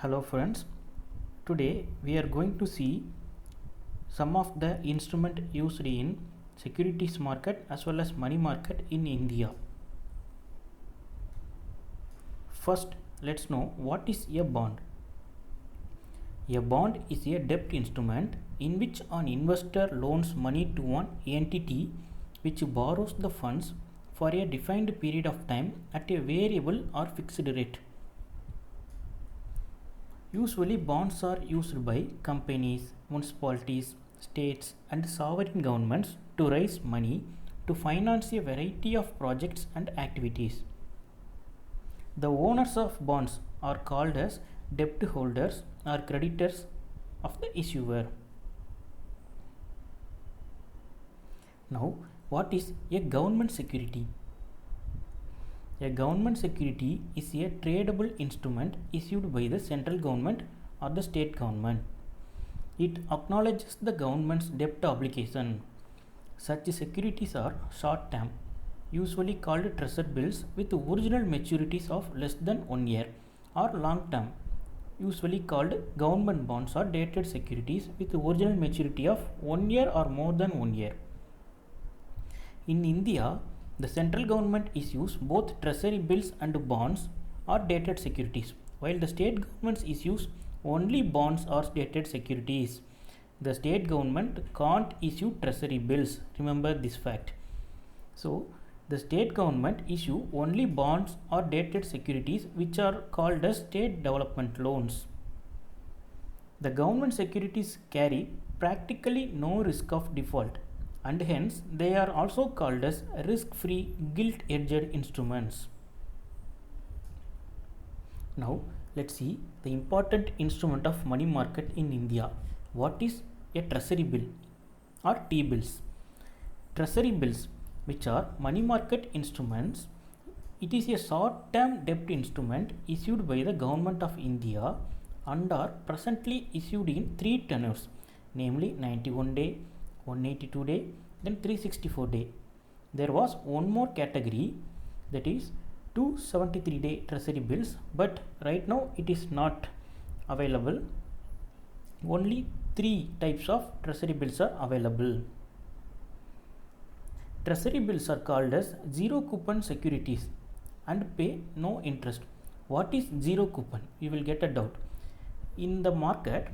Hello friends, today we are going to see some of the instrument used in securities market as well as money market in India. First, let's know what is a bond. A bond is a debt instrument in which an investor loans money to an entity which borrows the funds for a defined period of time at a variable or fixed rate. Usually, bonds are used by companies, municipalities, states, and sovereign governments to raise money to finance a variety of projects and activities. The owners of bonds are called as debt holders or creditors of the issuer. Now, what is a government security? A government security is a tradable instrument issued by the central government or the state government. It acknowledges the government's debt obligation. Such securities are short term, usually called treasury bills with original maturities of less than 1 year, or long term, usually called government bonds or dated securities with original maturity of 1 year or more than 1 year. In India, the central government issues both treasury bills and bonds or dated securities, while the state government issues only bonds or dated securities. The state government can't issue treasury bills. Remember this fact. So, the state government issue only bonds or dated securities which are called as state development loans. The government securities carry practically no risk of default, and hence they are also called as risk-free gilt-edged instruments. Now let's see the important instrument of money market in India. What is a treasury bill or T-bills? Treasury bills, which are money market instruments, it is a short-term debt instrument issued by the government of India and are presently issued in three tenures, namely 91 day, 182 day, then 364 day. There was one more category, that is 273 day treasury bills, but right now it is not available. Only three types of treasury bills are available. Treasury bills are called as zero coupon securities and pay no interest. What is zero coupon? You will get a doubt. In the market,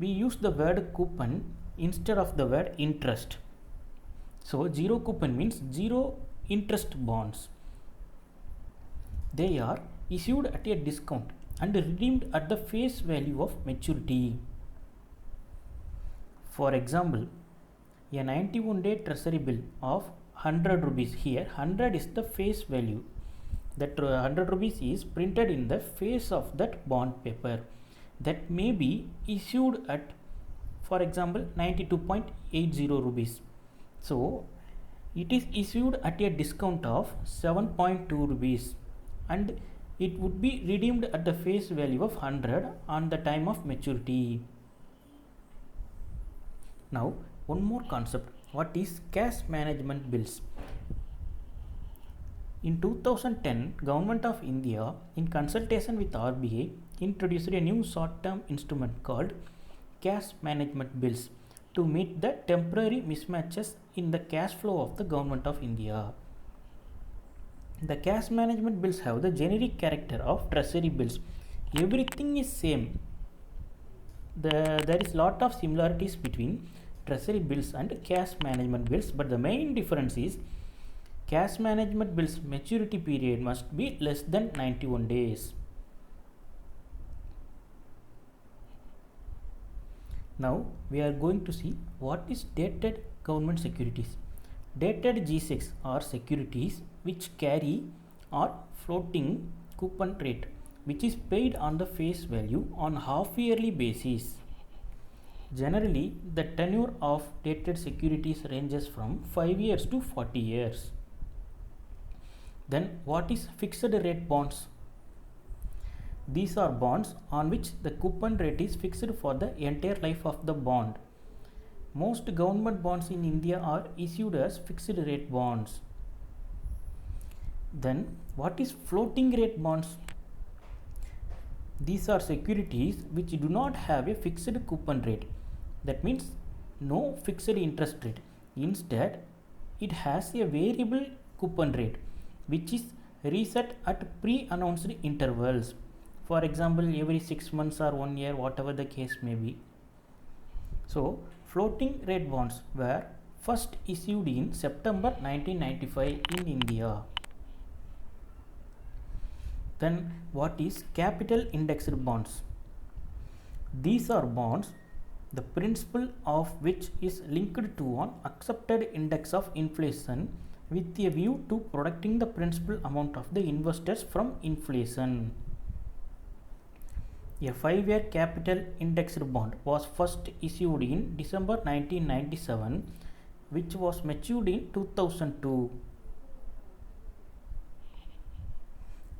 we use the word coupon instead of the word interest. So, zero coupon means zero interest bonds. They are issued at a discount and redeemed at the face value of maturity. For example, a 91 day treasury bill of 100 rupees, here 100 is the face value. That 100 rupees is printed in the face of that bond paper, that may be issued at, for example, 92.80 rupees. So it is issued at a discount of 7.2 rupees and it would be redeemed at the face value of 100 on the time of maturity. Now one more concept. What is cash management bills? In 2010, Government of India, in consultation with RBI, introduced a new short-term instrument called cash management bills to meet the temporary mismatches in the cash flow of the Government of India. The cash management bills have the generic character of treasury bills. Everything is same. There is lot of similarities between treasury bills and cash management bills, but the main difference is cash management bills maturity period must be less than 91 days. Now we are going to see what is dated government securities. Dated G-Secs are securities which carry or floating coupon rate, which is paid on the face value on half-yearly basis. Generally, the tenure of dated securities ranges from 5 years to 40 years. Then what is fixed rate bonds? These are bonds on which the coupon rate is fixed for the entire life of the bond. Most government bonds in India are issued as fixed rate bonds. Then what is floating rate bonds? These are securities which do not have a fixed coupon rate. That means no fixed interest rate. Instead, it has a variable coupon rate which is reset at pre-announced intervals. For example, every 6 months or 1 year, whatever the case may be. So, floating rate bonds were first issued in September 1995 in India. Then what is capital indexed bonds? These are bonds the principal of which is linked to an accepted index of inflation with a view to protecting the principal amount of the investors from inflation. A 5-year capital indexed bond was first issued in December 1997, which was matured in 2002.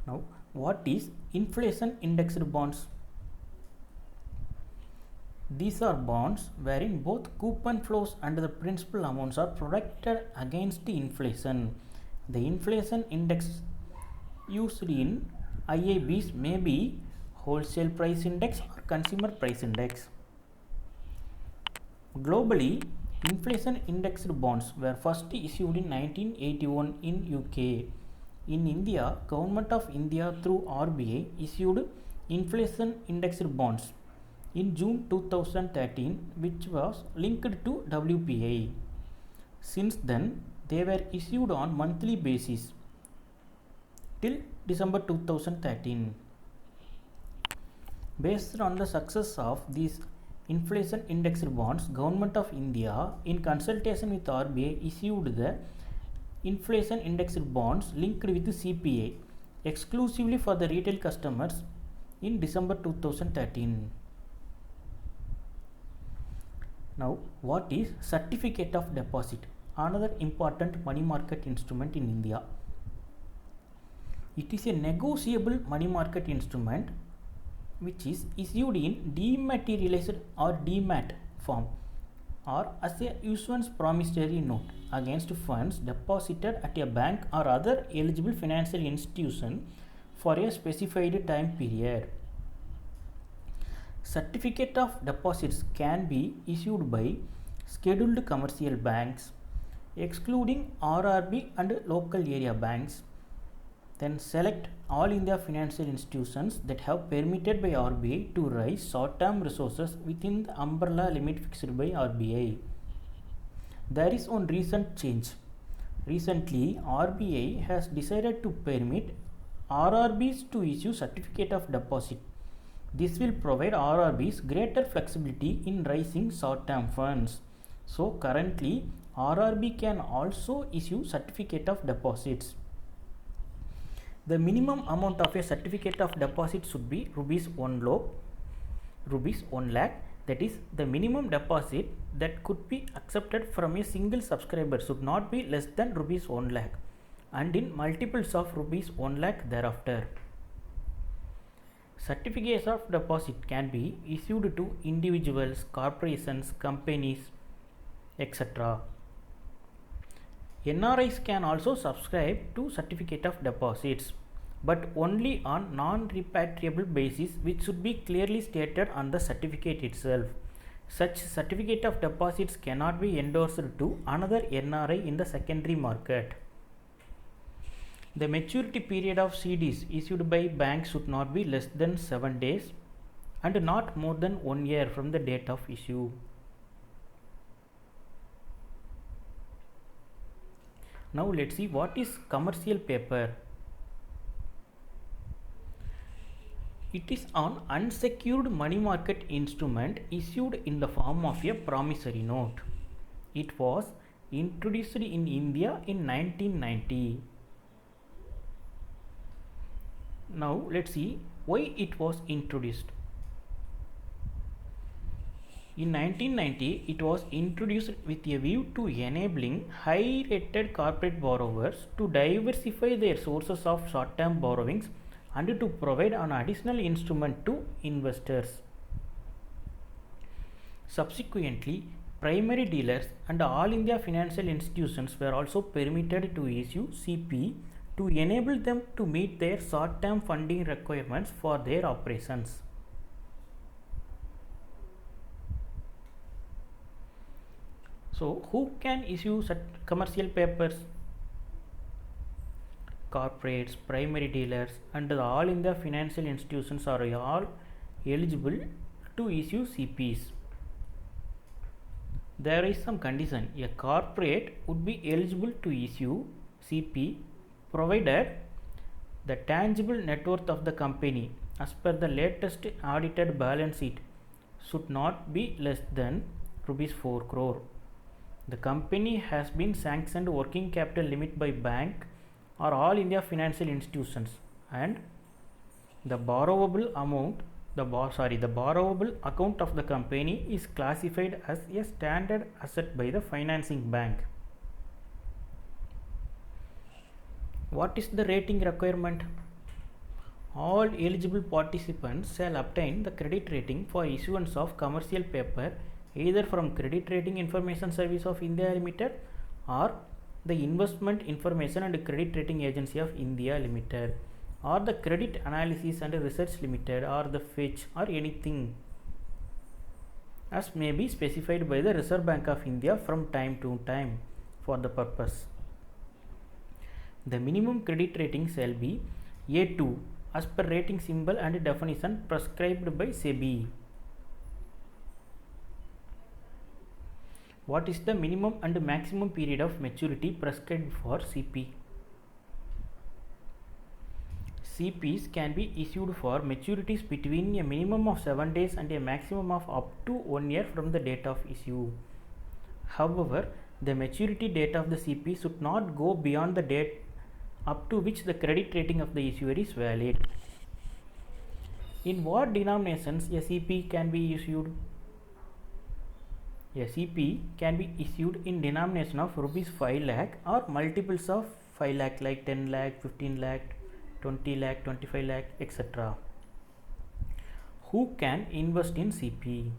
Now, what is inflation indexed bonds? These are bonds wherein both coupon flows and the principal amounts are protected against inflation. The inflation index used in IABs may be wholesale price index or consumer price index. Globally, inflation indexed bonds were first issued in 1981 in UK. In India, Government of India through RBI issued inflation indexed bonds in June 2013, which was linked to WPI. Since then, they were issued on monthly basis till December 2013. Based on the success of these inflation indexed bonds, Government of India in consultation with RBI issued the inflation indexed bonds linked with CPI exclusively for the retail customers in December 2013. Now, what is certificate of deposit? Another important money market instrument in India. It is a negotiable money market instrument which is issued in dematerialized or demat form or as a issuance promissory note against funds deposited at a bank or other eligible financial institution for a specified time period. Certificate of deposits can be issued by scheduled commercial banks, excluding RRB and local area banks. Then select all India financial institutions that have permitted by RBI to raise short-term resources within the umbrella limit fixed by RBI. There is one recent change. Recently, RBI has decided to permit RRBs to issue certificate of deposit. This will provide RRBs greater flexibility in raising short-term funds. So currently, RRB can also issue certificate of deposits. The minimum amount of a certificate of deposit should be rupees 1 lakh. That is, the minimum deposit that could be accepted from a single subscriber should not be less than rupees 1 lakh and in multiples of rupees 1 lakh thereafter. Certificates of deposit can be issued to individuals, corporations, companies, etc. NRIs can also subscribe to certificate of deposits, but only on non-repatriable basis, which should be clearly stated on the certificate itself. Such certificate of deposits cannot be endorsed to another NRI in the secondary market. The maturity period of CDs issued by banks should not be less than 7 days and not more than 1 year from the date of issue. Now let's see what is commercial paper. It is an unsecured money market instrument issued in the form of a promissory note. It was introduced in India in 1990. Now let's see why it was introduced. In 1990, it was introduced with a view to enabling high-rated corporate borrowers to diversify their sources of short-term borrowings and to provide an additional instrument to investors. Subsequently, primary dealers and all India financial institutions were also permitted to issue CP to enable them to meet their short-term funding requirements for their operations. So, who can issue such commercial papers? Corporates, primary dealers, and all India financial institutions are all eligible to issue CPs. There is some condition. A corporate would be eligible to issue CP provided the tangible net worth of the company as per the latest audited balance sheet should not be less than rupees 4 crore. The company has been sanctioned working capital limit by bank or all India financial institutions, and the borrowable amount, the borrowable account of the company is classified as a standard asset by the financing bank. What is the rating requirement? All eligible participants shall obtain the credit rating for issuance of commercial paper either from Credit Rating Information Service of India Limited or the Investment Information and Credit Rating Agency of India Limited or the Credit Analysis and Research Limited or the Fitch or anything as may be specified by the Reserve Bank of India from time to time for the purpose. The minimum credit rating shall be A2 as per rating symbol and definition prescribed by SEBI. What is the minimum and maximum period of maturity prescribed for CP? CPs can be issued for maturities between a minimum of 7 days and a maximum of up to 1 year from the date of issue. However, the maturity date of the CP should not go beyond the date up to which the credit rating of the issuer is valid. In what denominations a CP can be issued? A CP can be issued in denomination of rupees 5 lakh or multiples of 5 lakh like 10 lakh, 15 lakh, 20 lakh, 25 lakh, etc. Who can invest in CP?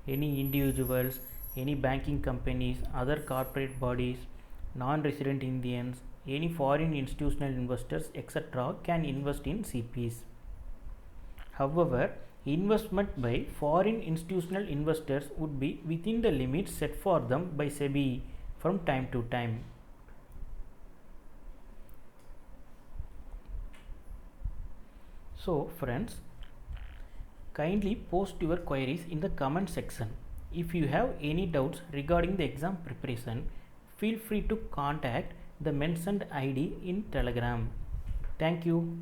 Any individuals, any banking companies, other corporate bodies, non-resident Indians, any foreign institutional investors, etc. can invest in CPs. However, investment by foreign institutional investors would be within the limits set for them by SEBI from time to time. So friends, kindly post your queries in the comment section. If you have any doubts regarding the exam preparation, feel free to contact the mentioned ID in Telegram. Thank you.